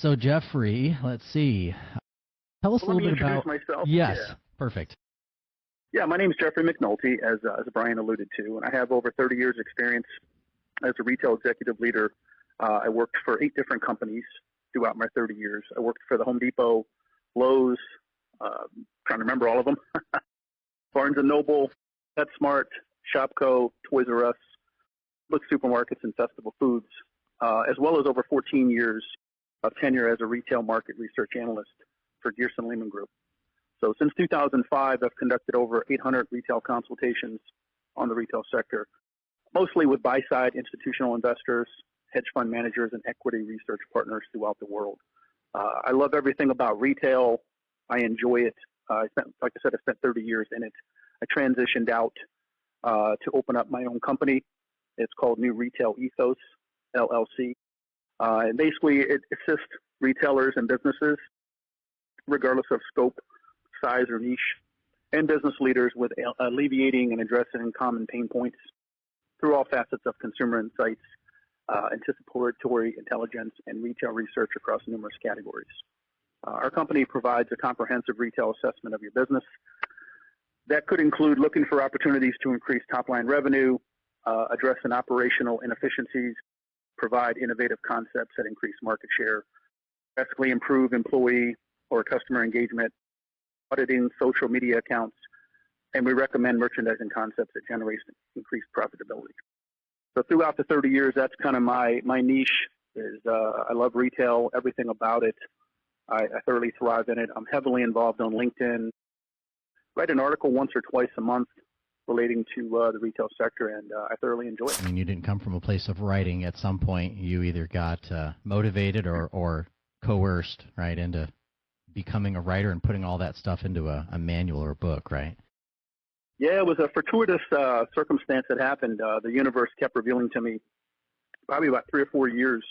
So, Jeffrey, let's see. Tell us a little bit about... myself. Yes, Yeah. Perfect. Yeah, my name is Jeffrey McNulty, as Brian alluded to, and I have over 30 years experience as a retail executive leader. I worked for 8 different companies throughout my 30 years. I worked for the Home Depot, Lowe's, trying to remember all of them, Barnes & Noble, PetSmart, Shopko, Toys R Us, Publix Supermarkets, and Festival Foods, as well as over 14 years of tenure as a retail market research analyst for Gearson Lehman Group. So since 2005, I've conducted over 800 retail consultations on the retail sector, mostly with buy-side institutional investors, hedge fund managers, and equity research partners throughout the world. I love everything about retail. I enjoy it. I spent 30 years in it. I transitioned out to open up my own company. It's called New Retail Ethos, LLC. And basically, it assists retailers and businesses, regardless of scope, size, or niche, and business leaders with alleviating and addressing common pain points through all facets of consumer insights, anticipatory intelligence, and retail research across numerous categories. Our company provides a comprehensive retail assessment of your business. That could include looking for opportunities to increase top-line revenue, addressing operational inefficiencies, provide innovative concepts that increase market share, drastically improve employee or customer engagement, auditing social media accounts, and we recommend merchandising concepts that generate increased profitability. So throughout the 30 years, that's kind of my niche. I love retail, everything about it. I thoroughly thrive in it. I'm heavily involved on LinkedIn. Write an article once or twice a month relating to the retail sector, and I thoroughly enjoy it. I mean, you didn't come from a place of writing. At some point, you either got motivated or coerced, right, into becoming a writer and putting all that stuff into a manual or a book, right? Yeah, it was a fortuitous circumstance that happened. The universe kept revealing to me probably about 3 or 4 years.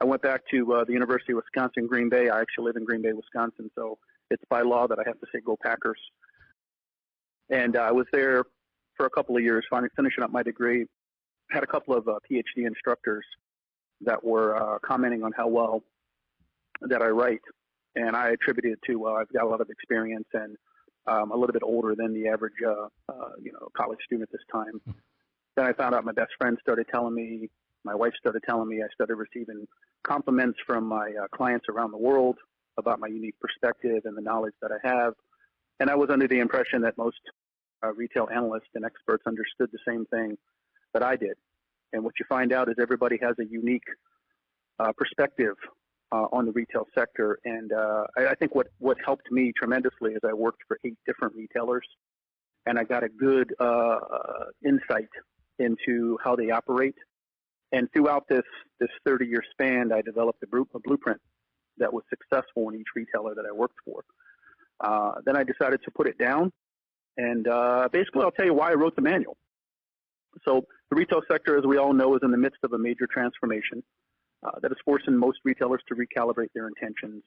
I went back to the University of Wisconsin, Green Bay. I actually live in Green Bay, Wisconsin, so it's by law that I have to say go Packers. And I was there for a couple of years, finishing up my degree. Had a couple of PhD instructors that were commenting on how well that I write. And I attributed it to, I've got a lot of experience and a little bit older than the average, college student at this time. Then I found out my best friend started telling me, my wife started telling me, I started receiving compliments from my clients around the world about my unique perspective and the knowledge that I have. And I was under the impression that most retail analysts and experts understood the same thing that I did. And what you find out is everybody has a unique perspective on the retail sector. And I think what helped me tremendously is I worked for 8 different retailers, and I got a good insight into how they operate. And throughout this 30-year span, I developed a blueprint that was successful in each retailer that I worked for. Then I decided to put it down, and basically I'll tell you why I wrote the manual. So the retail sector, as we all know, is in the midst of a major transformation that is forcing most retailers to recalibrate their intentions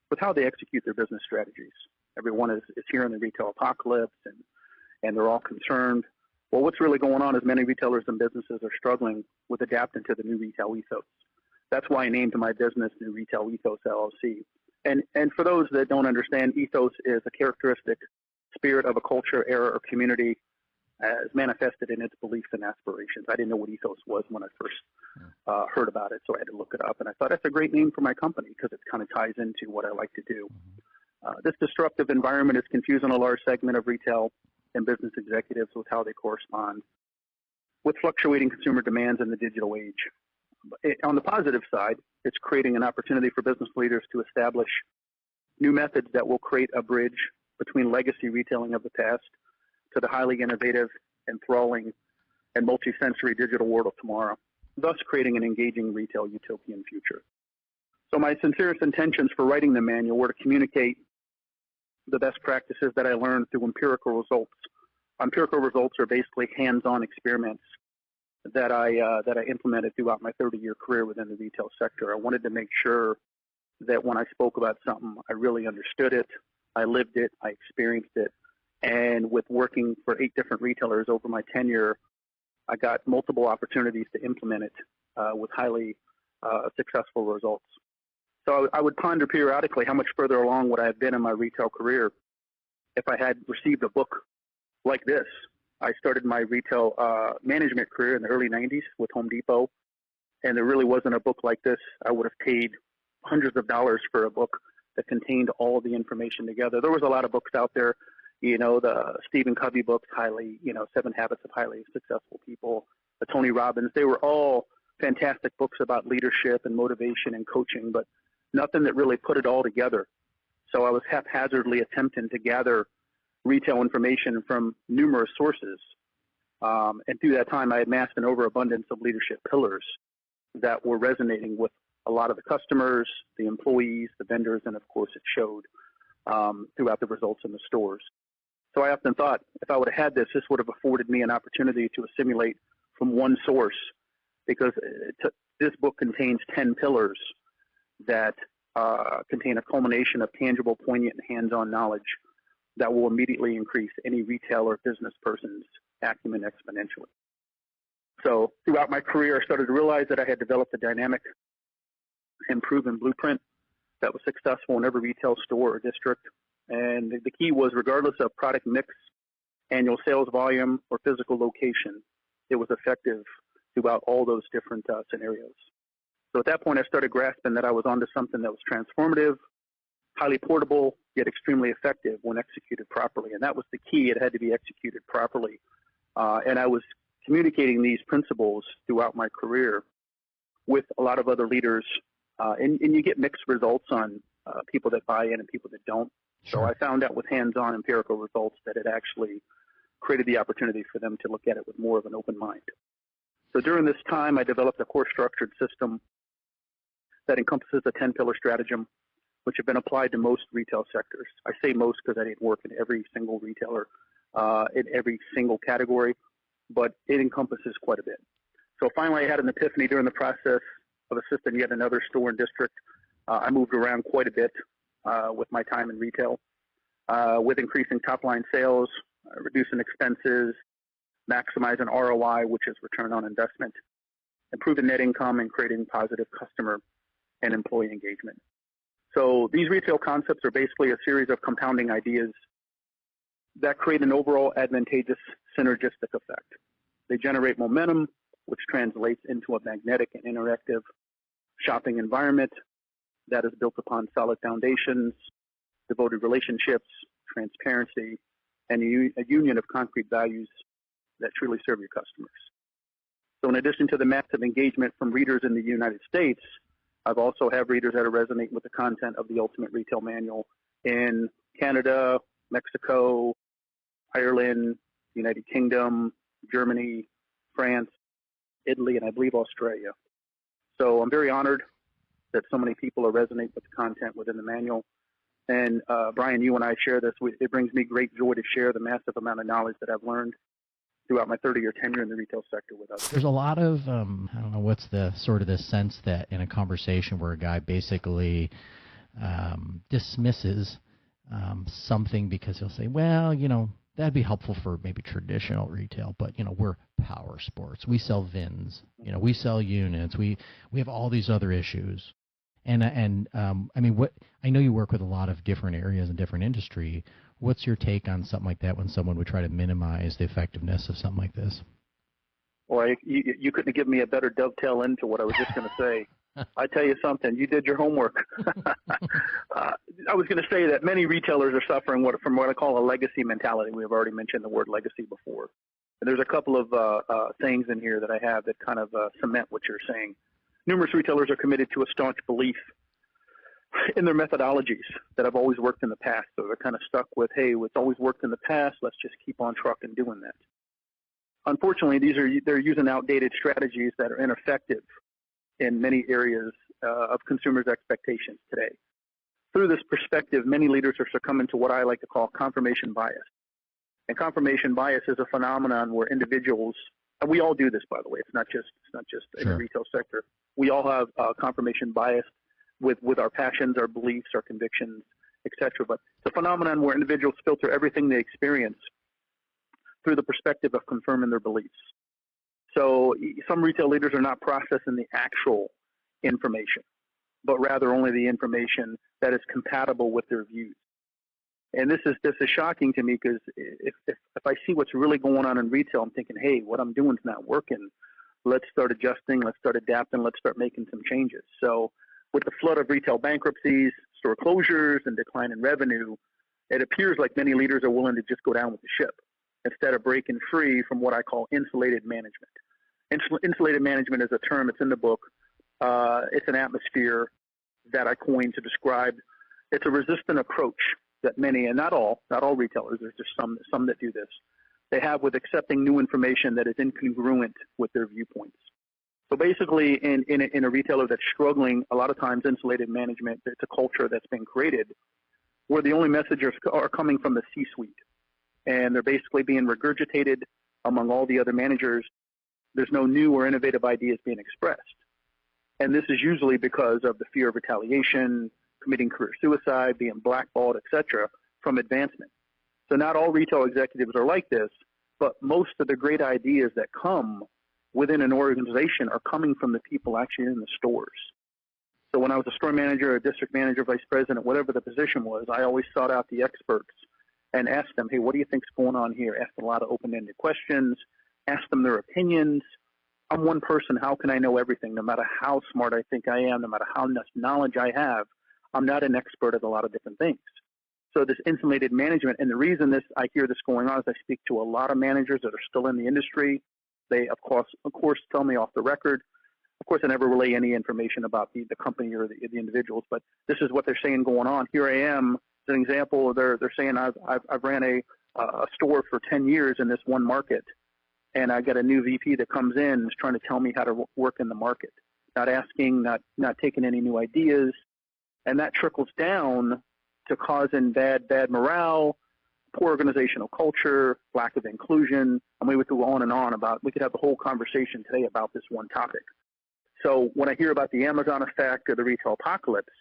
with how they execute their business strategies. Everyone is hearing the retail apocalypse, and they're all concerned. Well, what's really going on is many retailers and businesses are struggling with adapting to the new retail ethos. That's why I named my business New Retail Ethos, LLC. And for those that don't understand, ethos is a characteristic spirit of a culture, era, or community as manifested in its beliefs and aspirations. I didn't know what ethos was when I first heard about it, so I had to look it up. And I thought that's a great name for my company because it kind of ties into what I like to do. This disruptive environment is confusing a large segment of retail and business executives with how they correspond with fluctuating consumer demands in the digital age. On the positive side, it's creating an opportunity for business leaders to establish new methods that will create a bridge between legacy retailing of the past to the highly innovative, enthralling, and multi-sensory digital world of tomorrow, thus creating an engaging retail utopian future. So my sincerest intentions for writing the manual were to communicate the best practices that I learned through empirical results. Empirical results are basically hands-on experiments that I implemented throughout my 30-year career within the retail sector. I wanted to make sure that when I spoke about something, I really understood it, I lived it, I experienced it. And with working for 8 different retailers over my tenure, I got multiple opportunities to implement it with highly successful results. So I would ponder periodically how much further along would I have been in my retail career if I had received a book like this. I started my retail management career in the early 90s with Home Depot, and there really wasn't a book like this. I would have paid hundreds of dollars for a book that contained all the information together. There was a lot of books out there, the Stephen Covey books, 7 Habits of Highly Successful People, the Tony Robbins. They were all fantastic books about leadership and motivation and coaching, but nothing that really put it all together. So I was haphazardly attempting to gather retail information from numerous sources. And through that time, I amassed an overabundance of leadership pillars that were resonating with a lot of the customers, the employees, the vendors, and of course it showed throughout the results in the stores. So I often thought if I would have had this would have afforded me an opportunity to assimilate from one source, because this book contains 10 pillars that contain a culmination of tangible, poignant, and hands-on knowledge that will immediately increase any retail or business person's acumen exponentially. So throughout my career, I started to realize that I had developed a dynamic and proven blueprint that was successful in every retail store or district. And the key was, regardless of product mix, annual sales volume, or physical location, it was effective throughout all those different scenarios. So at that point, I started grasping that I was onto something that was transformative, highly portable, yet extremely effective when executed properly. And that was the key. It had to be executed properly. And I was communicating these principles throughout my career with a lot of other leaders. And you get mixed results on people that buy in and people that don't. Sure. So I found out with hands-on empirical results that it actually created the opportunity for them to look at it with more of an open mind. So during this time, I developed a core structured system that encompasses a 10-pillar stratagem, which have been applied to most retail sectors. I say most because I didn't work in every single retailer, in every single category, but it encompasses quite a bit. So finally, I had an epiphany during the process of assisting yet another store and district. I moved around quite a bit with my time in retail, with increasing top-line sales, reducing expenses, maximizing ROI, which is return on investment, improving net income, and creating positive customer and employee engagement. So these retail concepts are basically a series of compounding ideas that create an overall advantageous synergistic effect. They generate momentum, which translates into a magnetic and interactive shopping environment that is built upon solid foundations, devoted relationships, transparency, and a union of concrete values that truly serve your customers. So in addition to the massive engagement from readers in the United States, I've also have readers that resonate with the content of the Ultimate Retail Manual in Canada, Mexico, Ireland, United Kingdom, Germany, France, Italy, and I believe Australia. So I'm very honored that so many people resonate with the content within the manual. And Brian, you and I share this. It brings me great joy to share the massive amount of knowledge that I've learned throughout my 30-year tenure in the retail sector with others. There's a lot of, I don't know, what's the sort of the sense that in a conversation where a guy basically dismisses something because he'll say, well, that'd be helpful for maybe traditional retail, but, we're PowerSports. We sell VINs. We sell units. We have all these other issues. And I mean, I know you work with a lot of different areas and different industry. What's your take on something like that when someone would try to minimize the effectiveness of something like this? Well, you couldn't have given me a better dovetail into what I was just going to say. I tell you something, you did your homework. I was going to say that many retailers are suffering from what I call a legacy mentality. We have already mentioned the word legacy before. And there's a couple of sayings in here that I have that kind of cement what you're saying. Numerous retailers are committed to a staunch belief in their methodologies that have always worked in the past. So they're kind of stuck with, hey, it's always worked in the past. Let's just keep on trucking doing that. Unfortunately, they're using outdated strategies that are ineffective in many areas of consumers' expectations today. Through this perspective, many leaders are succumbing to what I like to call confirmation bias. And confirmation bias is a phenomenon where individuals, and we all do this, by the way. It's not just in the retail sector. We all have confirmation bias with our passions, our beliefs, our convictions, etc. But it's a phenomenon where individuals filter everything they experience through the perspective of confirming their beliefs. So some retail leaders are not processing the actual information. but rather only the information that is compatible with their views. And this is shocking to me, because if I see what's really going on in retail, I'm thinking, hey, what I'm doing is not working. Let's start adjusting. Let's start adapting. Let's start making some changes. So with the flood of retail bankruptcies, store closures, and decline in revenue, it appears like many leaders are willing to just go down with the ship instead of breaking free from what I call insulated management. Insulated management is a term. It's in the book. It's an atmosphere that I coined to describe. It's a resistant approach that many, and not all retailers, there's just some that do this, they have with accepting new information that is incongruent with their viewpoints. So basically, in a retailer that's struggling, a lot of times insulated management, it's a culture that's been created where the only messages are coming from the C-suite, and they're basically being regurgitated among all the other managers. There's no new or innovative ideas being expressed. And this is usually because of the fear of retaliation, committing career suicide, being blackballed, etc., from advancement. So not all retail executives are like this, but most of the great ideas that come within an organization are coming from the people actually in the stores. So when I was a store manager, a district manager, vice president, whatever the position was, I always sought out the experts and asked them, hey, what do you think's going on here? Asked a lot of open-ended questions, asked them their opinions. I'm one person. How can I know everything? No matter how smart I think I am, no matter how much knowledge I have, I'm not an expert at a lot of different things. So this insulated management, and the reason I hear this going on is I speak to a lot of managers that are still in the industry. They, of course, tell me off the record. Of course, I never relay any information about the company or the individuals, but this is what they're saying going on. Here I am, as an example. They're saying I've ran a store for 10 years in this one market, and I got a new VP that comes in and is trying to tell me how to work in the market, not asking, not taking any new ideas, and that trickles down to causing bad morale, poor organizational culture, lack of inclusion, and we would go on and on about. We could have the whole conversation today about this one topic. So when I hear about the Amazon effect or the retail apocalypse,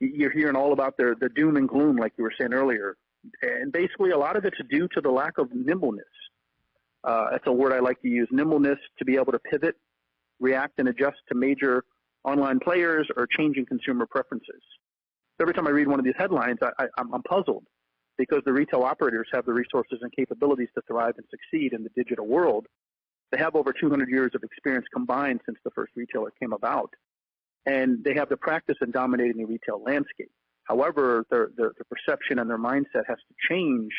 you're hearing all about the doom and gloom, like you were saying earlier, and basically a lot of it's due to the lack of nimbleness. That's a word I like to use, nimbleness, to be able to pivot, react, and adjust to major online players or changing consumer preferences. Every time I read one of these headlines, I'm puzzled, because the retail operators have the resources and capabilities to thrive and succeed in the digital world. They have over 200 years of experience combined since the first retailer came about, and they have the practice in dominating the retail landscape. However, their perception and their mindset has to change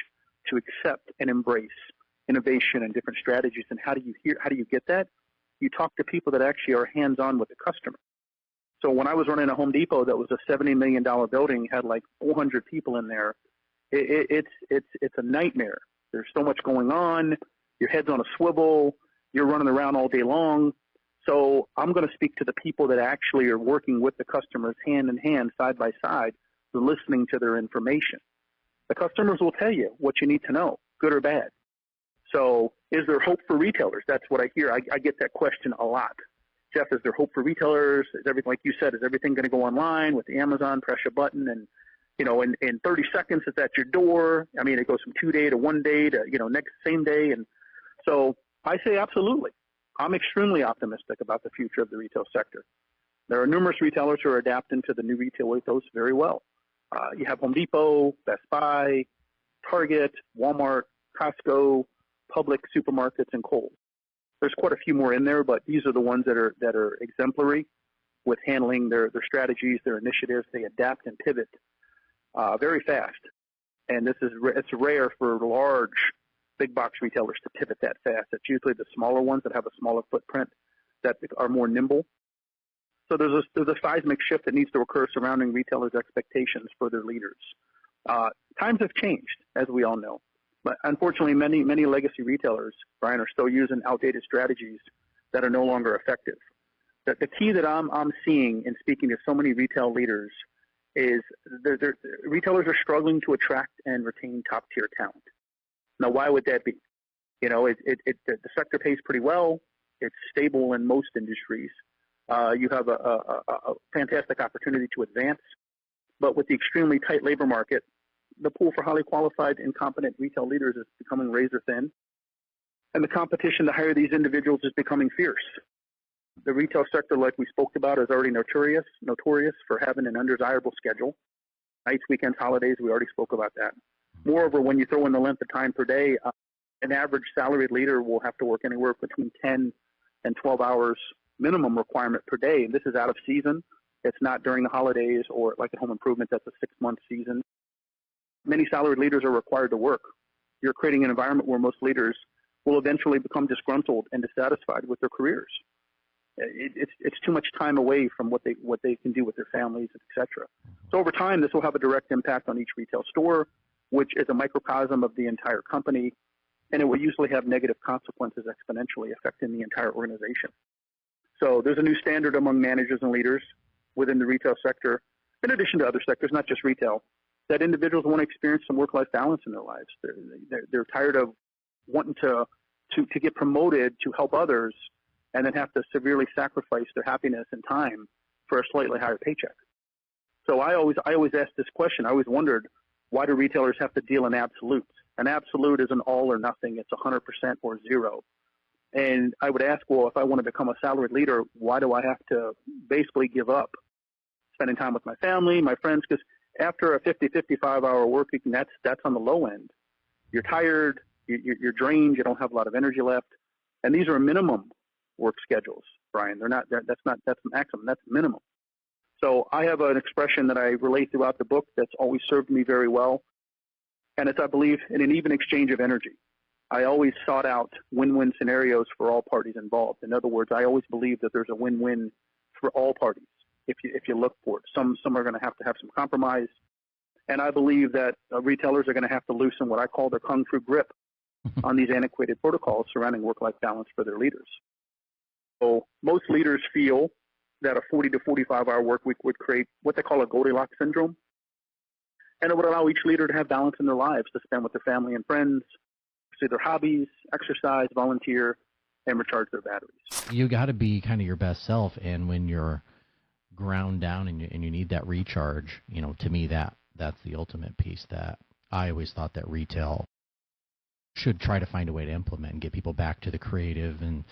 to accept and embrace innovation and different strategies. And how do you get that? You talk to people that actually are hands-on with the customer. So when I was running a Home Depot that was a $70 million building, had like 400 people in there, it's a nightmare. There's so much going on. Your head's on a swivel. You're running around all day long. So I'm going to speak to the people that actually are working with the customers hand in hand, side by side, listening to their information. The customers will tell you what you need to know, good or bad. So is there hope for retailers? That's what I hear. I get that question a lot. Jeff, is there hope for retailers? Is everything, like you said, is everything going to go online with the Amazon, press a button, and, in 30 seconds it's at your door? I mean, it goes from 2-day to 1 day to, same day. And so I say absolutely. I'm extremely optimistic about the future of the retail sector. There are numerous retailers who are adapting to the new retail ethos very well. You have Home Depot, Best Buy, Target, Walmart, Costco, Publix, supermarkets, and Kohl's. There's quite a few more in there, but these are the ones that are exemplary with handling their strategies, their initiatives. They adapt and pivot very fast. And it's rare for large, big box retailers to pivot that fast. It's usually the smaller ones that have a smaller footprint that are more nimble. So there's a seismic shift that needs to occur surrounding retailers' expectations for their leaders. Times have changed, as we all know. But unfortunately, many legacy retailers, Brian, are still using outdated strategies that are no longer effective. The key that I'm seeing in speaking to so many retail leaders is retailers are struggling to attract and retain top-tier talent. Now, why would that be? The sector pays pretty well. It's stable in most industries. You have a fantastic opportunity to advance. But with the extremely tight labor market, the pool for highly qualified and competent retail leaders is becoming razor thin, and the competition to hire these individuals is becoming fierce. The retail sector, like we spoke about, is already notorious for having an undesirable schedule. Nights, weekends, holidays, we already spoke about that. Moreover, when you throw in the length of time per day, an average salaried leader will have to work anywhere between 10 and 12 hours minimum requirement per day. And this is out of season. It's not during the holidays or like at Home Improvement, that's a 6-month season. Many salaried leaders are required to work. You're creating an environment where most leaders will eventually become disgruntled and dissatisfied with their careers. It's too much time away from what they can do with their families, etc. So over time, this will have a direct impact on each retail store, which is a microcosm of the entire company, and it will usually have negative consequences exponentially affecting the entire organization. So there's a new standard among managers and leaders within the retail sector, in addition to other sectors, not just retail, that individuals want to experience some work-life balance in their lives. They're tired of wanting to get promoted to help others and then have to severely sacrifice their happiness and time for a slightly higher paycheck. So I always ask this question. I always wondered, why do retailers have to deal in absolutes? An absolute is an all or nothing. It's 100% or zero. And I would ask, well, if I want to become a salaried leader, why do I have to basically give up spending time with my family, my friends? Because after a 50, 55-hour work week, and that's on the low end. You're tired, you're drained, you don't have a lot of energy left. And these are minimum work schedules, Brian. That's maximum, that's minimum. So I have an expression that I relate throughout the book that's always served me very well. And it's, I believe, in an even exchange of energy. I always sought out win-win scenarios for all parties involved. In other words, I always believe that there's a win-win for all parties if you look for it. Some are going to have some compromise. And I believe that retailers are going to have to loosen what I call their kung fu grip on these antiquated protocols surrounding work-life balance for their leaders. So most leaders feel that a 40 to 45-hour work week would create what they call a Goldilocks syndrome. And it would allow each leader to have balance in their lives, to spend with their family and friends, pursue their hobbies, exercise, volunteer, and recharge their batteries. You got to be kind of your best self, and when you're ground down and you need that recharge, to me that's the ultimate piece that I always thought that retail should try to find a way to implement and get people back to the creative and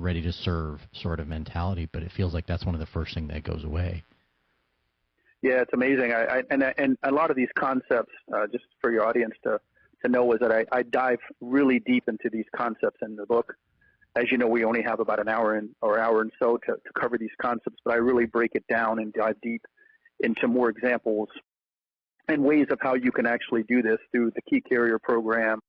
ready to serve sort of mentality. But it feels like that's one of the first things that goes away. Yeah, it's amazing. And a lot of these concepts, just for your audience to know, is that I dive really deep into these concepts in the book. As you know, we only have about an hour and so to cover these concepts, but I really break it down and dive deep into more examples and ways of how you can actually do this through the key carrier program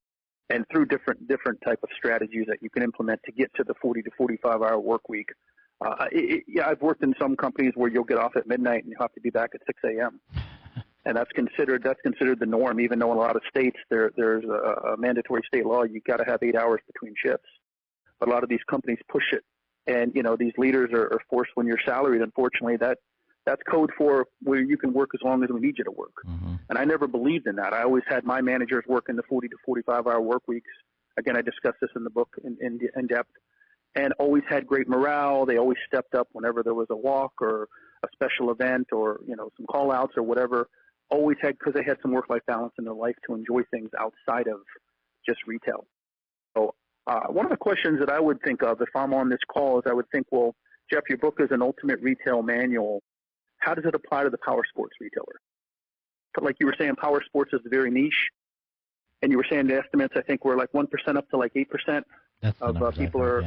and through different type of strategies that you can implement to get to the 40 to 45-hour work week. I've worked in some companies where you'll get off at midnight and you have to be back at 6 a.m. And that's considered the norm, even though in a lot of states there's a mandatory state law. You've got to have 8 hours between shifts. But a lot of these companies push it. And, these leaders are forced when you're salaried. Unfortunately, that's code for where you can work as long as we need you to work. Mm-hmm. And I never believed in that. I always had my managers work in the 40 to 45-hour work weeks. Again, I discussed this in the book in depth. And always had great morale. They always stepped up whenever there was a walk or a special event or, some call-outs or whatever. Always had, because they had some work-life balance in their life to enjoy things outside of just retail. So one of the questions that I would think of if I'm on this call is I would think, well, Jeff, your book is an ultimate retail manual. How does it apply to the PowerSports retailer? But like you were saying, PowerSports is very niche. And you were saying the estimates, I think, were like 1% up to like 8% of people are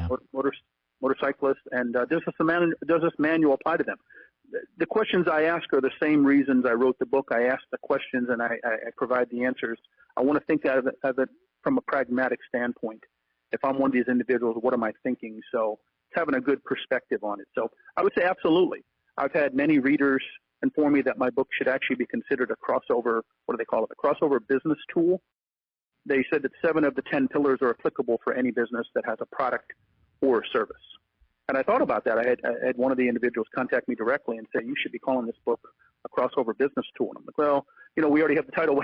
motorcyclists. And does this manual apply to them? The questions I ask are the same reasons I wrote the book. I ask the questions and I provide the answers. I want to think of it from a pragmatic standpoint. If I'm one of these individuals, what am I thinking? So it's having a good perspective on it. So I would say absolutely. I've had many readers inform me that my book should actually be considered a crossover, what do they call it, a crossover business tool. They said that 7 of the 10 pillars are applicable for any business that has a product or a service. And I thought about that. I had one of the individuals contact me directly and say, you should be calling this book a crossover business tool. And I'm like, well, we already have the title.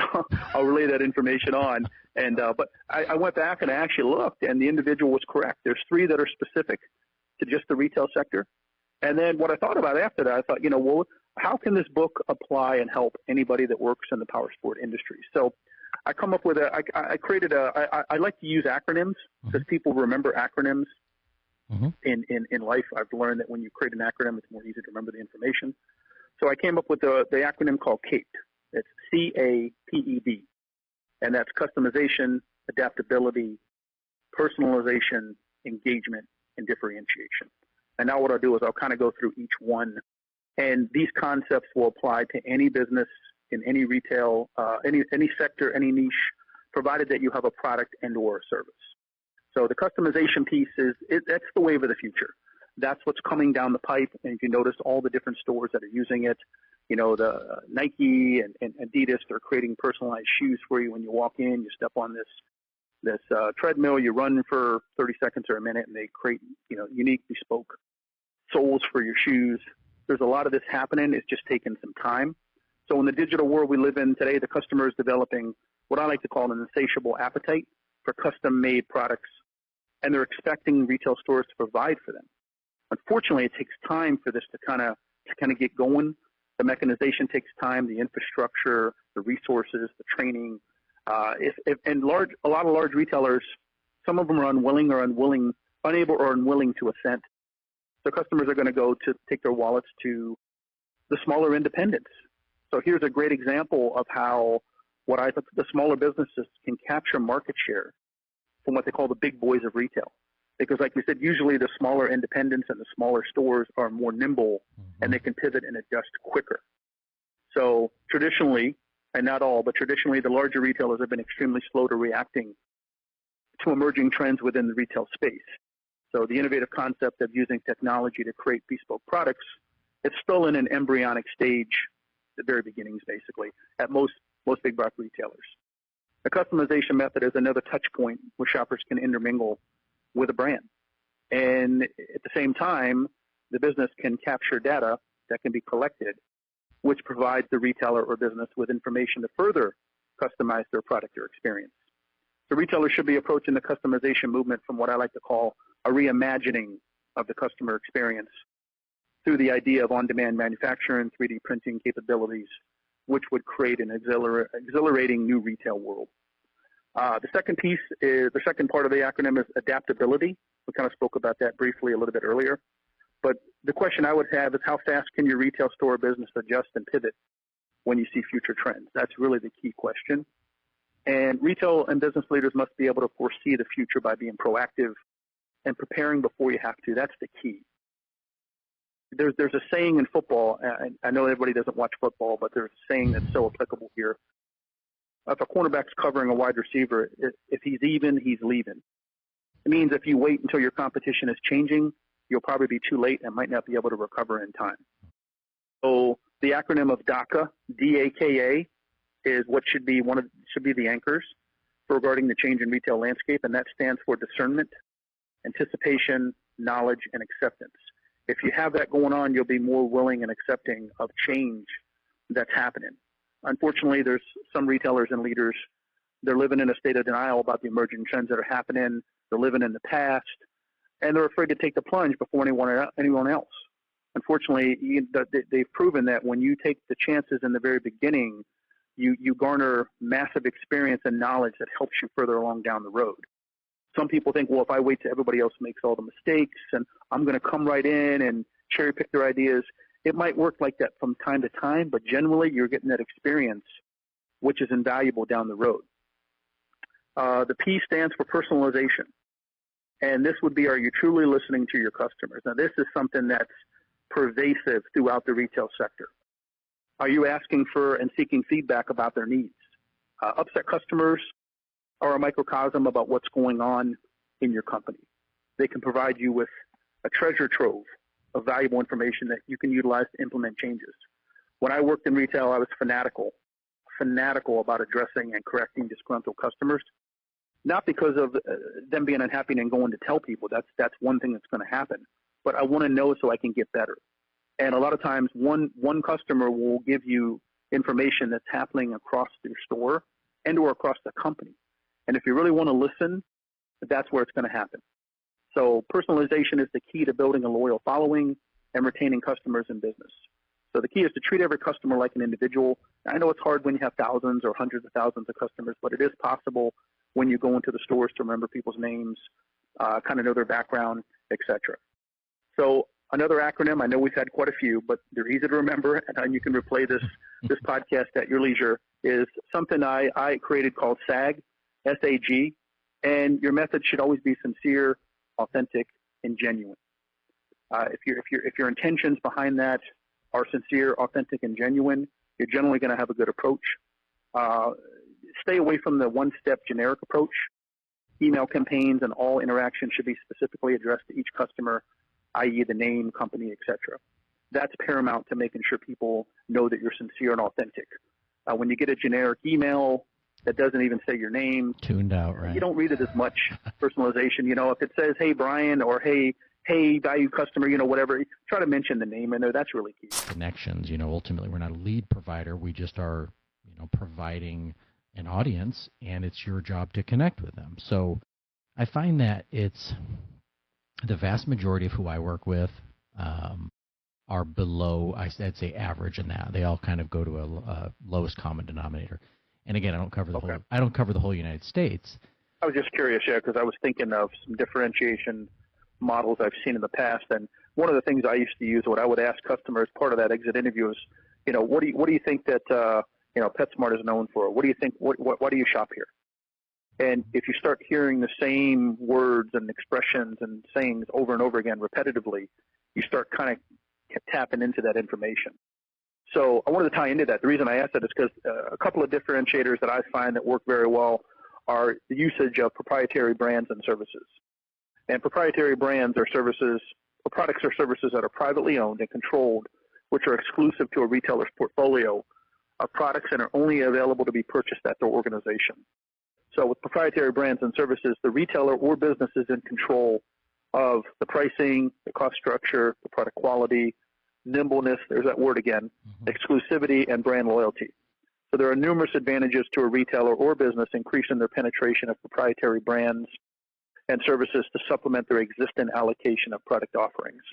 I'll relay that information on. And but I went back and I actually looked, and the individual was correct. There's 3 that are specific to just the retail sector. And then what I thought about after that, I thought, well, how can this book apply and help anybody that works in the powersport industry? So I come up with I created I like to use acronyms because people remember acronyms. in life. I've learned that when you create an acronym, it's more easy to remember the information. So I came up with the acronym called C.A.P.E.D. It's C.A.P.E.D. And that's customization, adaptability, personalization, engagement, and differentiation. And now what I'll do is I'll kind of go through each one. And these concepts will apply to any business, in any retail, any sector, any niche, provided that you have a product and or a service. So the customization piece that's the wave of the future. That's what's coming down the pipe. And if you notice all the different stores that are using it, you know, the Nike and Adidas, they're creating personalized shoes for you when you walk in. You step on this treadmill, you run for 30 seconds or a minute, and they create, you know, unique, bespoke soles for your shoes. There's a lot of this happening. It's just taking some time. So in the digital world we live in today, the customer is developing what I like to call an insatiable appetite for custom-made products, and they're expecting retail stores to provide for them. Unfortunately, it takes time for this to kind of get going. The mechanization takes time, the infrastructure, the resources, the training. A lot of large retailers, some of them are unable or unwilling to assent. So customers are going to go to take their wallets to the smaller independents. So here's a great example of how the smaller businesses can capture market share from what they call the big boys of retail. Because like we said, usually the smaller independents and the smaller stores are more nimble and they can pivot and adjust quicker. So traditionally, and not all, but traditionally the larger retailers have been extremely slow to reacting to emerging trends within the retail space. So the innovative concept of using technology to create bespoke products, it's still in an embryonic stage, the very beginnings basically, at most big box retailers. The customization method is another touch point where shoppers can intermingle with a brand. And at the same time, the business can capture data that can be collected, which provides the retailer or business with information to further customize their product or experience. The retailer should be approaching the customization movement from what I like to call a reimagining of the customer experience through the idea of on-demand manufacturing, 3D printing capabilities, which would create an exhilarating new retail world. The second part of the acronym is adaptability. We kind of spoke about that briefly a little bit earlier. But the question I would have is how fast can your retail store business adjust and pivot when you see future trends? That's really the key question. And retail and business leaders must be able to foresee the future by being proactive and preparing before you have to. That's the key. There's a saying in football, and I know everybody doesn't watch football, but there's a saying that's so applicable here. If a cornerback's covering a wide receiver, if he's even, he's leaving. It means if you wait until your competition is changing, you'll probably be too late and might not be able to recover in time. So the acronym of DAKA, D-A-K-A, is what should be the anchors regarding the change in retail landscape, and that stands for discernment, anticipation, knowledge, and acceptance. If you have that going on, you'll be more willing and accepting of change that's happening. Unfortunately, there's some retailers and leaders, they're living in a state of denial about the emerging trends that are happening. They're living in the past, and they're afraid to take the plunge before anyone else. Unfortunately, they've proven that when you take the chances in the very beginning, you garner massive experience and knowledge that helps you further along down the road. Some people think, well, if I wait till everybody else makes all the mistakes and I'm going to come right in and cherry pick their ideas, it might work like that from time to time, but generally you're getting that experience, which is invaluable down the road. The P stands for personalization. And this would be, are you truly listening to your customers? Now, this is something that's pervasive throughout the retail sector. Are you asking for and seeking feedback about their needs? Upset customers are a microcosm about what's going on in your company. They can provide you with a treasure trove of valuable information that you can utilize to implement changes. When I worked in retail, I was fanatical about addressing and correcting disgruntled customers, not because of them being unhappy and going to tell people. That's one thing that's going to happen. But I want to know so I can get better. And a lot of times one customer will give you information that's happening across your store and or across the company. And if you really want to listen, that's where it's going to happen. So personalization is the key to building a loyal following and retaining customers in business. So the key is to treat every customer like an individual. I know it's hard when you have thousands or hundreds of thousands of customers, but it is possible when you go into the stores to remember people's names, kind of know their background, etc. So another acronym, I know we've had quite a few, but they're easy to remember, and you can replay this podcast at your leisure, is something I created called SAG, S-A-G, and your method should always be sincere, authentic, and genuine. If your intentions behind that are sincere, authentic, and genuine, you're generally going to have a good approach. Stay away from the one-step generic approach. Email campaigns and all interactions should be specifically addressed to each customer, i.e. the name, company, etc. That's paramount to making sure people know that you're sincere and authentic. When you get a generic email that doesn't even say your name, tuned out, right? You don't read it as much. Personalization, if it says, hey, Brian, or hey, value customer, whatever, try to mention the name in there. That's really key. Connections, ultimately we're not a lead provider. We just are, providing an audience, and it's your job to connect with them. So I find that it's the vast majority of who I work with are below, I'd say, average in that. They all kind of go to a lowest common denominator. And again, I don't cover the whole United States. I was just curious, because I was thinking of some differentiation models I've seen in the past, and one of the things I used to use, what I would ask customers, part of that exit interview is, what do you think that PetSmart is known for? What do you think? Why do you shop here? And if you start hearing the same words and expressions and sayings over and over again repetitively, you start kind of tapping into that information. So I wanted to tie into that. The reason I asked that is because a couple of differentiators that I find that work very well are the usage of proprietary brands and services. And proprietary brands are services, or products or services that are privately owned and controlled, which are exclusive to a retailer's portfolio of products and are only available to be purchased at their organization. So with proprietary brands and services, the retailer or business is in control of the pricing, the cost structure, the product quality, nimbleness, there's that word again, exclusivity, and brand loyalty. So there are numerous advantages to a retailer or business increasing their penetration of proprietary brands and services to supplement their existing allocation of product offerings.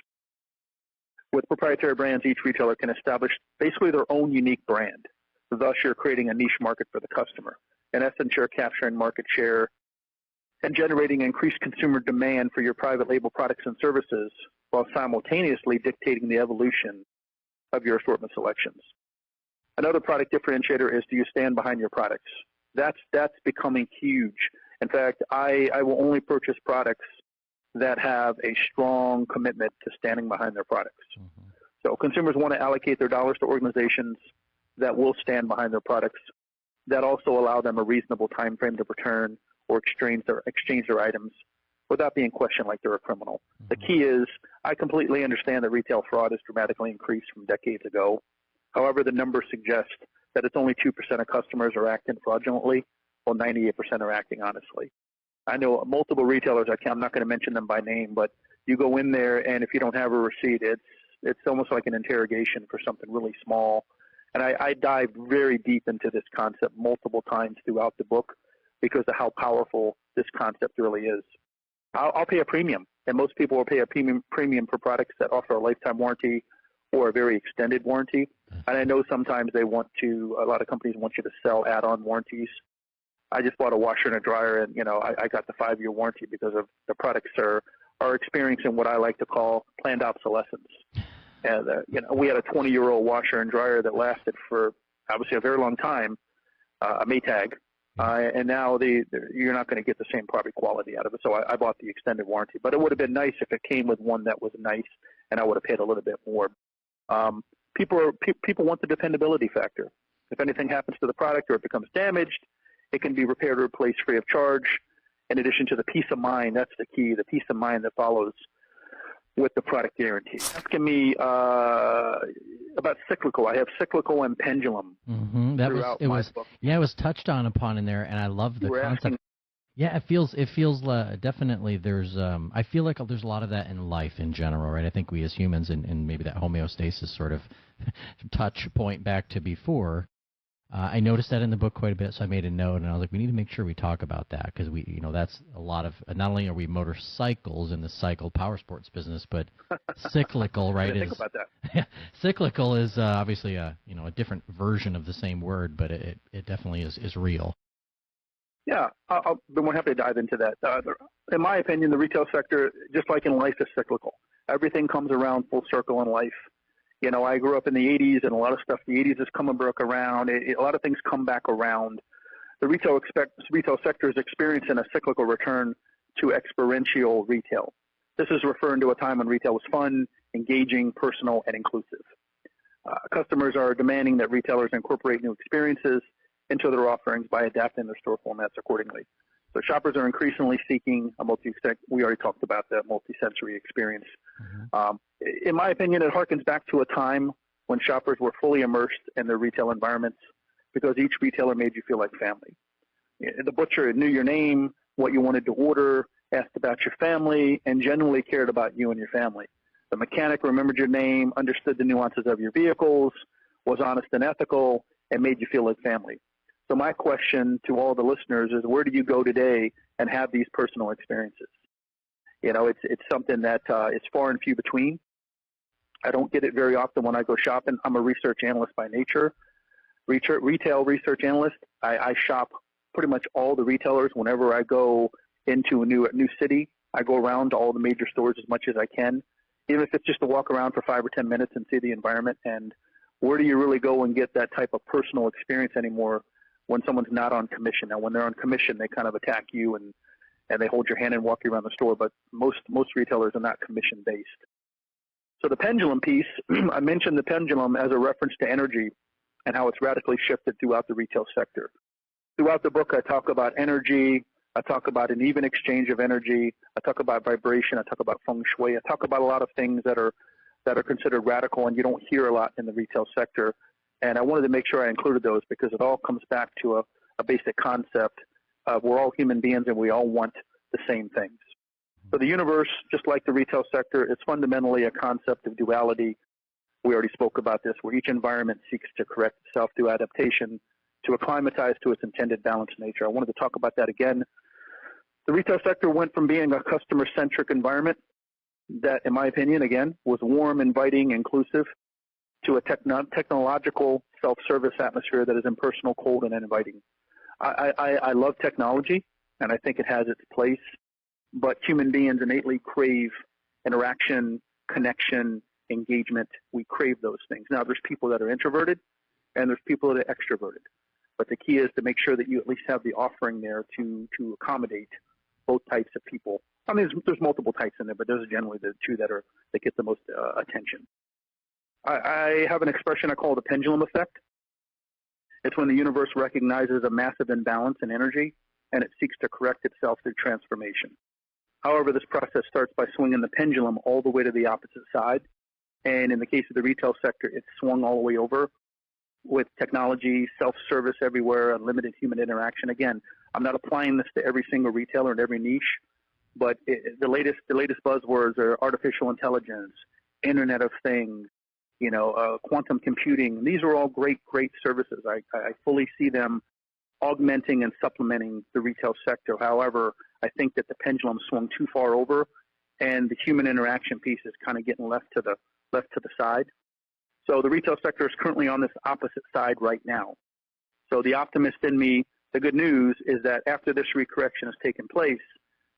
With proprietary brands, each retailer can establish basically their own unique brand. Thus, you're creating a niche market for the customer. In essence, you're capturing market share and generating increased consumer demand for your private label products and services while simultaneously dictating the evolution of your assortment selections. Another product differentiator is, do you stand behind your products? That's becoming huge. In fact, I will only purchase products that have a strong commitment to standing behind their products. So consumers want to allocate their dollars to organizations that will stand behind their products, that also allow them a reasonable time frame to return or exchange their items without being questioned like they're a criminal. The key is, I completely understand that retail fraud has dramatically increased from decades ago. However, the numbers suggest that it's only 2% of customers are acting fraudulently, while 98% are acting honestly. I know multiple retailers, I'm not going to mention them by name, but you go in there, and if you don't have a receipt, it's almost like an interrogation for something really small. And I dived very deep into this concept multiple times throughout the book because of how powerful this concept really is. I'll pay a premium, and most people will pay a premium for products that offer a lifetime warranty or a very extended warranty. And I know sometimes a lot of companies want you to sell add-on warranties. I just bought a washer and a dryer, and I got the 5-year warranty because of the products are experiencing what I like to call planned obsolescence. And we had a 20-year-old washer and dryer that lasted for obviously a very long time, a Maytag, and now you're not going to get the same product quality out of it. So I bought the extended warranty, but it would have been nice if it came with one that was nice, and I would have paid a little bit more. People want the dependability factor. If anything happens to the product or it becomes damaged, it can be repaired or replaced free of charge. In addition to the peace of mind, that's the key, the peace of mind that follows with the product guarantee. Asking me about cyclical. I have cyclical and pendulum throughout my book. Yeah, it was touched upon in there, and I love the concept. Yeah, it feels definitely there's I feel like there's a lot of that in life in general, right? I think we as humans, and maybe that homeostasis sort of touch point back to before. I noticed that in the book quite a bit, so I made a note, and I was like, we need to make sure we talk about that because that's a lot of, not only are we motorcycles in the cycle PowerSports business, but cyclical, right? Think about that. Yeah, cyclical is obviously a different version of the same word, but it definitely is real. Yeah, I'll be more happy to dive into that. In my opinion, the retail sector, just like in life, is cyclical. Everything comes around full circle in life. You know, I grew up in the 80s, and a lot of stuff, the 80s has come back around. A lot of things come back around. The retail sector is experiencing a cyclical return to experiential retail. This is referring to a time when retail was fun, engaging, personal, and inclusive. Customers are demanding that retailers incorporate new experiences into their offerings by adapting their store formats accordingly. So shoppers are increasingly seeking a we already talked about that multi-sensory experience. Mm-hmm. In my opinion, it harkens back to a time when shoppers were fully immersed in their retail environments because each retailer made you feel like family. The butcher knew your name, what you wanted to order, asked about your family, and genuinely cared about you and your family. The mechanic remembered your name, understood the nuances of your vehicles, was honest and ethical, and made you feel like family. So my question to all the listeners is, where do you go today and have these personal experiences? You know, it's something that is far and few between. I don't get it very often when I go shopping. I'm a research analyst by nature, retail research analyst. I shop pretty much all the retailers whenever I go into a new city. I go around to all the major stores as much as I can, even if it's just to walk around for 5 or 10 minutes and see the environment. And where do you really go and get that type of personal experience anymore when someone's not on commission? Now, when they're on commission, they kind of attack you and they hold your hand and walk you around the store, but most retailers are not commission-based. So the pendulum piece, I mentioned the pendulum as a reference to energy and how it's radically shifted throughout the retail sector. Throughout the book, I talk about energy. I talk about an even exchange of energy. I talk about vibration. I talk about feng shui. I talk about a lot of things that are considered radical and you don't hear a lot in the retail sector. And I wanted to make sure I included those because it all comes back to a basic concept of we're all human beings and we all want the same things. So the universe, just like the retail sector, is fundamentally a concept of duality. We already spoke about this, where each environment seeks to correct itself through adaptation, to acclimatize to its intended balanced nature. I wanted to talk about that again. The retail sector went from being a customer-centric environment that, in my opinion, again, was warm, inviting, inclusive, to a technological self-service atmosphere that is impersonal, cold, and inviting. I love technology, and I think it has its place, but human beings innately crave interaction, connection, engagement. We crave those things. Now, there's people that are introverted, and there's people that are extroverted. But the key is to make sure that you at least have the offering there to accommodate both types of people. I mean, there's multiple types in there, but those are generally the two that get the most attention. I have an expression I call the pendulum effect. It's when the universe recognizes a massive imbalance in energy, and it seeks to correct itself through transformation. However, this process starts by swinging the pendulum all the way to the opposite side. And in the case of the retail sector, it's swung all the way over with technology, self-service everywhere, unlimited human interaction. Again, I'm not applying this to every single retailer and every niche, but the latest buzzwords are artificial intelligence, Internet of Things, quantum computing. These are all great services. I fully see them augmenting and supplementing the retail sector. However, I think that the pendulum swung too far over, and the human interaction piece is kind of getting left to the side. So the retail sector is currently on this opposite side right now. So the optimist in me, the good news is that after this recorrection has taken place,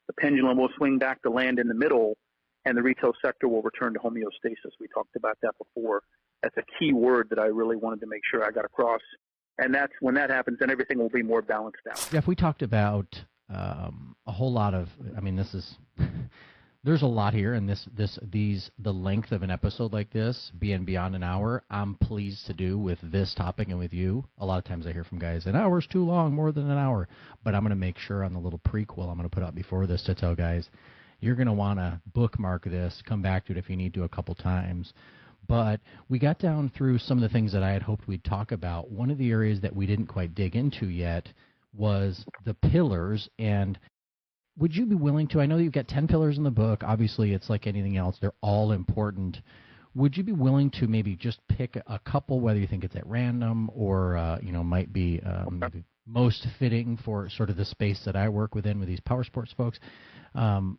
the pendulum will swing back to land in the middle, and the retail sector will return to homeostasis. We talked about that before. That's a key word that I really wanted to make sure I got across. And that's when that happens, then everything will be more balanced out. Jeff, we talked about a whole lot of, there's a lot here, and the length of an episode like this, being beyond an hour, I'm pleased to do with this topic and with you. A lot of times I hear from guys, an hour's too long, more than an hour. But I'm going to make sure on the little prequel I'm going to put out before this to tell guys, you're going to want to bookmark this, come back to it if you need to a couple times. But we got down through some of the things that I had hoped we'd talk about. One of the areas that we didn't quite dig into yet was the pillars. And would you be willing to, I know you've got 10 pillars in the book. Obviously, it's like anything else. They're all important. Would you be willing to maybe just pick a couple, whether you think it's at random or, might be maybe most fitting for sort of the space that I work within with these PowerSports folks?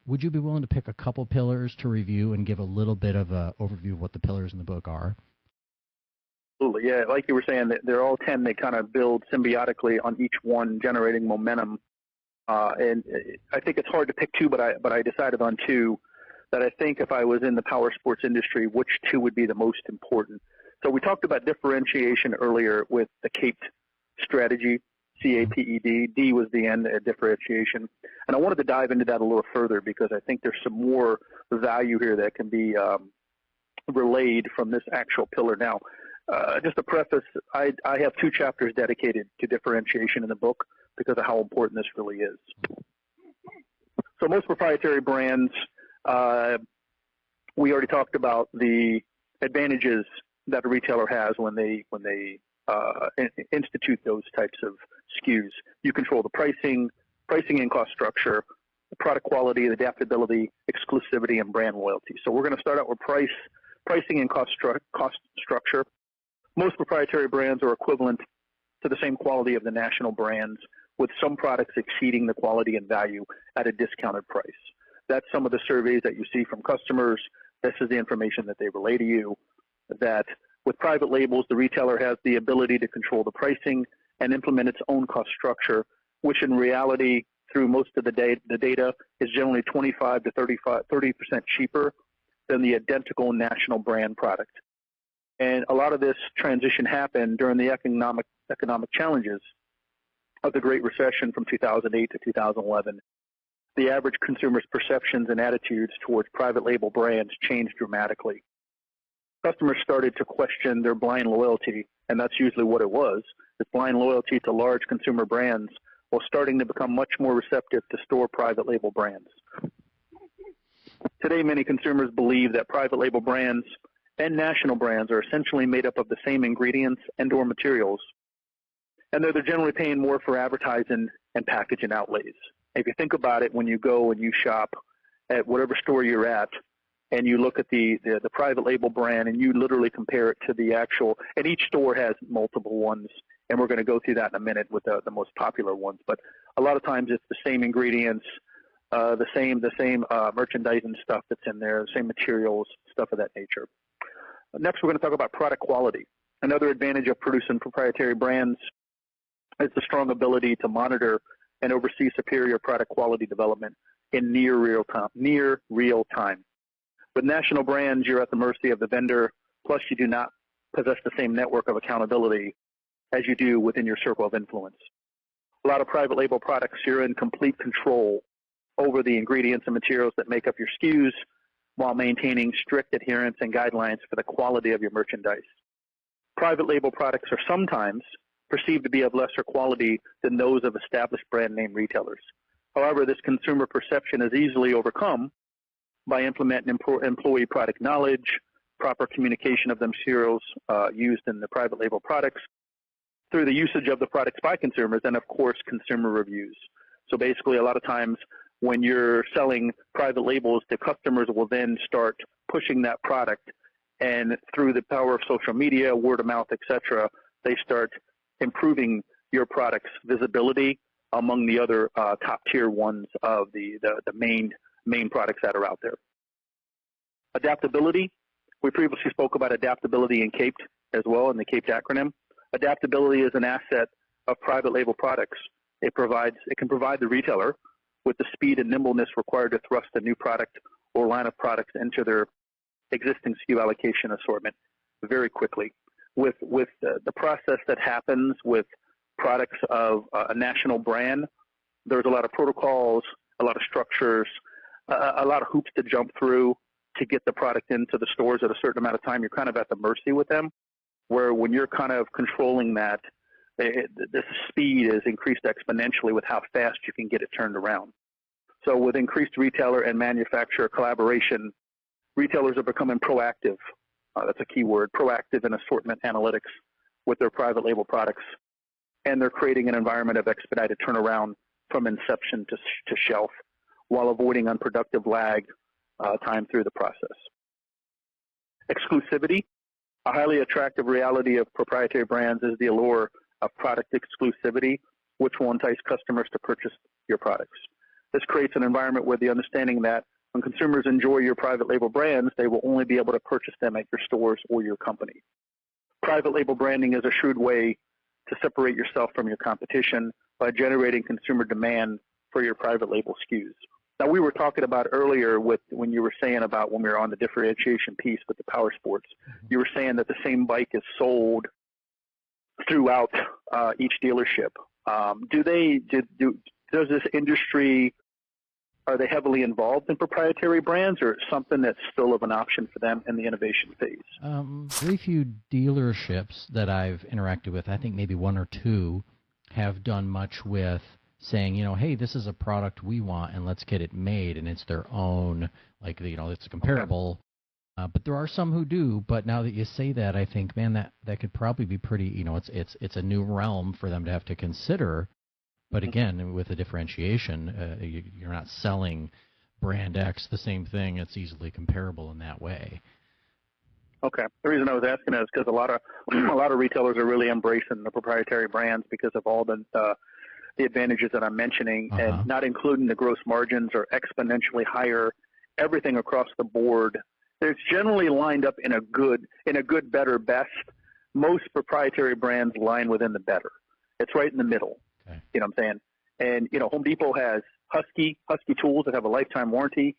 Would you be willing to pick a couple pillars to review and give a little bit of an overview of what the pillars in the book are? Absolutely, yeah. Like you were saying, they're all 10. They kind of build symbiotically on each one, generating momentum And I think it's hard to pick two, but I decided on two that I think if I was in the power sports industry, which two would be the most important. So we talked about differentiation earlier with the C.A.P.E.D strategy, C.A.P.E.D. D was the end at differentiation. And I wanted to dive into that a little further because I think there's some more value here that can be relayed from this actual pillar. Now, just a preface, I have 2 chapters dedicated to differentiation in the book because of how important this really is. So most proprietary brands, we already talked about the advantages that a retailer has when they institute those types of SKUs. You control the pricing and cost structure, the product quality, the adaptability, exclusivity, and brand loyalty. So we're going to start out with pricing and cost structure. Most proprietary brands are equivalent to the same quality of the national brands, with some products exceeding the quality and value at a discounted price. That's some of the surveys that you see from customers. This is the information that they relay to you, that with private labels, the retailer has the ability to control the pricing and implement its own cost structure, which in reality, through most of the data, is generally 25 to 30% cheaper than the identical national brand product. And a lot of this transition happened during the economic challenges of the Great Recession from 2008 to 2011. The average consumer's perceptions and attitudes towards private label brands changed dramatically. Customers started to question their blind loyalty, and that's usually what it was. This blind loyalty to large consumer brands while starting to become much more receptive to store private label brands. Today, many consumers believe that private label brands and national brands are essentially made up of the same ingredients and or materials, and they're generally paying more for advertising and packaging outlays. If you think about it, when you go and you shop at whatever store you're at, and you look at the private label brand and you literally compare it to the actual, and each store has multiple ones, and we're going to go through that in a minute with the most popular ones. But a lot of times it's the same ingredients, the same merchandising stuff that's in there, the same materials, stuff of that nature. Next, we're going to talk about product quality. Another advantage of producing proprietary brands is the strong ability to monitor and oversee superior product quality development in near real time. With national brands, you're at the mercy of the vendor, plus you do not possess the same network of accountability as you do within your circle of influence. A lot of private label products, you're in complete control over the ingredients and materials that make up your SKUs while maintaining strict adherence and guidelines for the quality of your merchandise. Private label products are sometimes perceived to be of lesser quality than those of established brand name retailers. However, this consumer perception is easily overcome by implementing employee product knowledge, proper communication of the materials used in the private label products, through the usage of the products by consumers, and of course, consumer reviews. So basically, a lot of times when you're selling private labels, the customers will then start pushing that product, and through the power of social media, word of mouth, etc., they start improving your product's visibility among the other top tier ones of the main products that are out there. Adaptability. We previously spoke about adaptability in C.A.P.E.D as well, in the C.A.P.E.D acronym. Adaptability is an asset of private label products. It can provide the retailer with the speed and nimbleness required to thrust a new product or line of products into their existing SKU allocation assortment very quickly. With the process that happens with products of a national brand, there's a lot of protocols, a lot of structures, a lot of hoops to jump through to get the product into the stores at a certain amount of time. You're kind of at the mercy with them, where when you're kind of controlling that, the speed is increased exponentially with how fast you can get it turned around. So with increased retailer and manufacturer collaboration, retailers are becoming proactive. That's a key word, proactive in assortment analytics with their private label products. And they're creating an environment of expedited turnaround from inception to shelf, while avoiding unproductive lag time through the process. Exclusivity. A highly attractive reality of proprietary brands is the allure of product exclusivity, which will entice customers to purchase your products. This creates an environment where the understanding that when consumers enjoy your private label brands, they will only be able to purchase them at your stores or your company. Private label branding is a shrewd way to separate yourself from your competition by generating consumer demand for your private label SKUs. Now, we were talking about earlier when you were saying about when we were on the differentiation piece with the PowerSports, you were saying that the same bike is sold throughout each dealership. Does this industry, are they heavily involved in proprietary brands, or something that's still of an option for them in the innovation phase? Very few dealerships that I've interacted with, I think maybe one or two, have done much with saying, hey, this is a product we want and let's get it made, and it's their own, it's comparable. Okay. But there are some who do. But now that you say that, I think, man, that could probably be pretty, it's a new realm for them to have to consider. But again, with the differentiation, you're not selling brand X the same thing. It's easily comparable in that way. Okay. The reason I was asking is because a lot of retailers are really embracing the proprietary brands because of all the advantages that I'm mentioning, and not including the gross margins are exponentially higher. Everything across the board, it's generally lined up in a good, better, best. Most proprietary brands line within the better. It's right in the middle. Okay. You know what I'm saying? And Home Depot has Husky tools that have a lifetime warranty.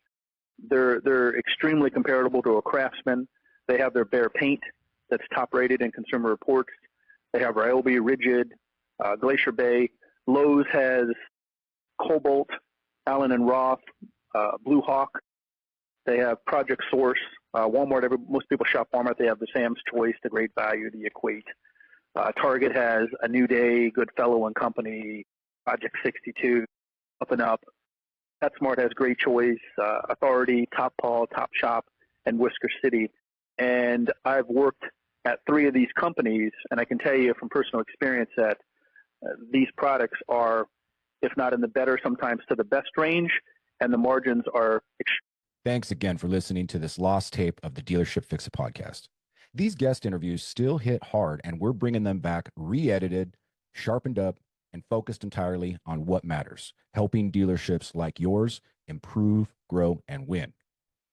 They're extremely comparable to a Craftsman. They have their Bear paint that's top rated in Consumer Reports. They have Ryobi Rigid, Glacier Bay. Lowe's has Cobalt, Allen and Roth, Blue Hawk. They have Project Source. Walmart, most people shop Walmart. They have the Sam's Choice, the Great Value, the Equate. Target has A New Day, Goodfellow and Company, Project 62, Up and Up. PetSmart has Great Choice, Authority, Top Paw, Top Shop, and Whisker City. And I've worked at 3 of these companies, and I can tell you from personal experience that these products are, if not in the better, sometimes to the best range, and the margins are. Thanks again for listening to this lost tape of the Dealership Fix-It podcast. These guest interviews still hit hard, and we're bringing them back re-edited, sharpened up, and focused entirely on what matters, helping dealerships like yours improve, grow, and win.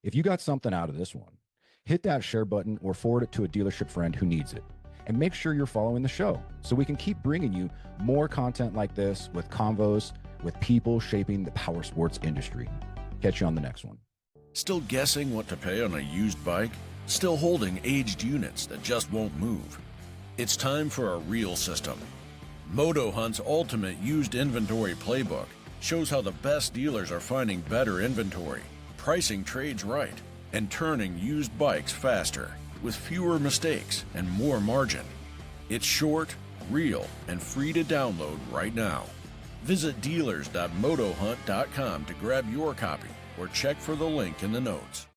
If you got something out of this one, hit that share button or forward it to a dealership friend who needs it. And make sure you're following the show so we can keep bringing you more content like this with convos with people shaping the power sports industry. Catch you on the next one. Still guessing what to pay on a used bike? Still holding aged units that just won't move? It's time for a real system. Moto Hunt's ultimate used inventory playbook shows how the best dealers are finding better inventory, pricing trades right, and turning used bikes faster, with fewer mistakes and more margin. It's short, real, and free to download right now. Visit dealers.motohunt.com to grab your copy or check for the link in the notes.